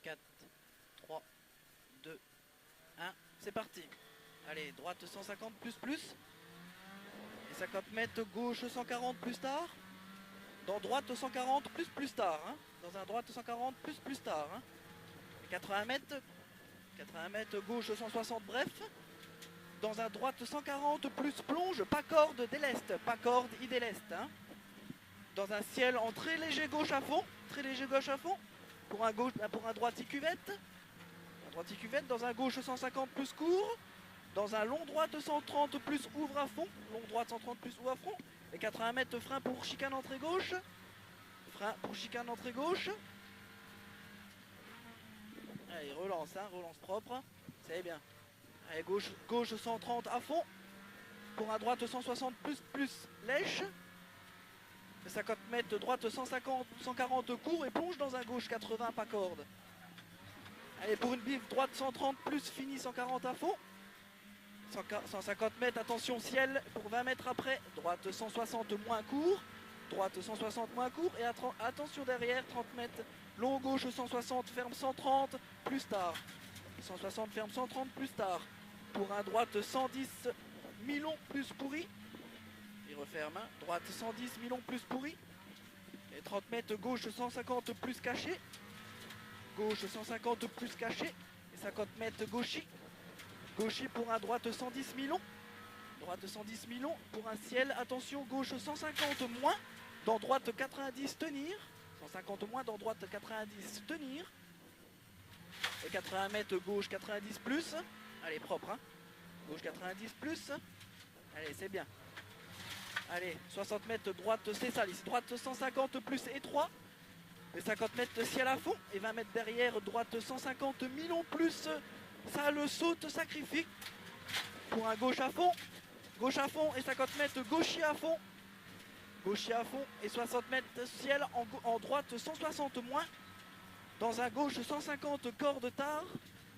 4, 3, 2, 1, c'est parti. Allez, droite 150 plus. Et 50 mètres, gauche 140 plus tard. Dans droite 140 plus tard. Hein. Dans un droite 140 plus tard. Hein. Et 80 mètres, gauche 160 bref. Dans un droite 140 plus plonge, pas corde déleste, pas corde idéleste. Hein. Dans un ciel en très léger gauche à fond, pour un droite cuvette. Dans un gauche 150 plus court. Dans un long droite 130 plus ouvre à fond. Et 80 mètres frein pour chicane entrée gauche. Allez, relance, hein, relance propre. C'est bien. Allez, gauche 130 à fond. Pour un droite 160 plus lèche. Et 50 mètres droite 140 court et plonge dans un gauche 80 pas corde. Allez, pour une bif droite 130 plus fini 140 à fond. 150 mètres, attention ciel pour 20 mètres après, droite 160 moins court, et attention derrière, 30 mètres, long gauche 160, ferme 130, plus tard, 160 ferme 130 plus tard, pour un droite 110 mi-long plus pourri, il referme, hein. Droite 110 mi-long plus pourri, et 30 mètres gauche 150 plus caché, et 50 mètres gauchis pour un droite 110 mi-long. Pour un ciel, attention, gauche 150 moins, dans droite 90 tenir. 150 moins, dans droite 90 tenir. Et 80 mètres, gauche 90 plus. Allez, propre, hein. Gauche 90 plus. Allez, c'est bien. Allez, 60 mètres, droite, c'est ça, droite 150 plus étroit. Et 50 mètres, ciel à fond. Et 20 mètres derrière, droite 150 mi-long plus. Ça le saute, sacrifie. Pour un gauche à fond et 50 mètres gaucher à fond. Et 60 mètres ciel en droite 160 moins. Dans un gauche 150 corde tard.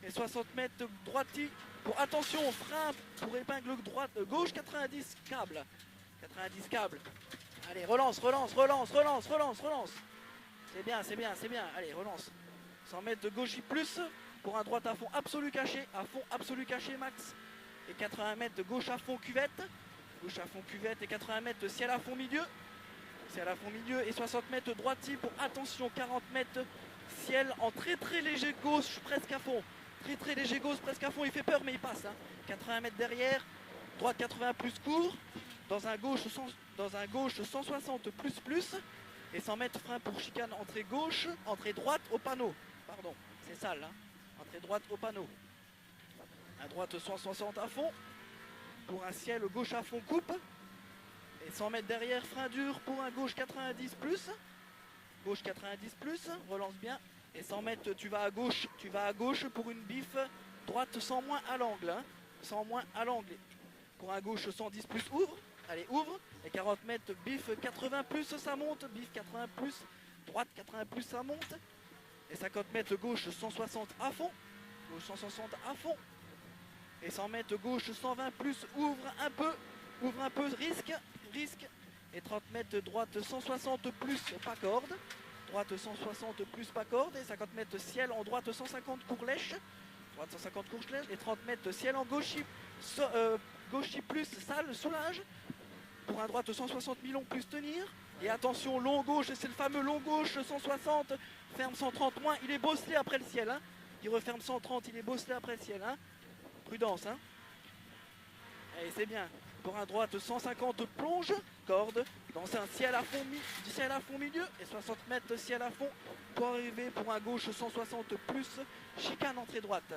Et 60 mètres droiti. Pour attention, frein pour épingle droite, gauche 90 câble. Allez, relance. C'est bien. Allez, relance. 100 mètres de gauche plus. Pour un droite à fond absolu caché max. Et 80 mètres de gauche à fond cuvette. Et 80 mètres de ciel à fond milieu. Et 60 mètres droiti pour attention 40 mètres ciel en très léger gauche presque à fond. Il fait peur mais il passe. Hein. 80 mètres derrière. Droite 80 plus court. Dans un gauche 160 plus. Et 100 mètres frein pour chicane entrée droite au panneau. Pardon, c'est sale. Hein. Entrée droite au panneau. À droite 160 à fond. Pour un ciel gauche à fond coupe. Et 100 mètres derrière, frein dur pour un gauche 90 plus. Relance bien. Et 100 mètres, tu vas à gauche pour une bif. Droite 100 moins à l'angle. Hein. Pour un gauche 110 plus ouvre. Allez, ouvre. Et 40 mètres, bif 80 plus, ça monte. Bif 80 plus. Droite 80 plus, ça monte. Et 50 mètres gauche 160 à fond. Et 100 mètres gauche 120 plus, ouvre un peu, risque. Et 30 mètres droite 160 plus, pas corde. Et 50 mètres ciel en droite 150 court lèche. Et 30 mètres ciel en gauchis plus, sale, soulage. Pour un droite 160 mi-long plus tenir. Et attention, long gauche, c'est le fameux long gauche 160, ferme 130 moins, il est bosselé après le ciel. Hein. Il referme 130, il est bosselé après le ciel. Hein. Prudence. Hein. Allez, c'est bien. Pour un droite 150 plonge, corde, dans un ciel à fond milieu, et 60 mètres ciel à fond pour arriver pour un gauche 160 plus, chicane entrée droite.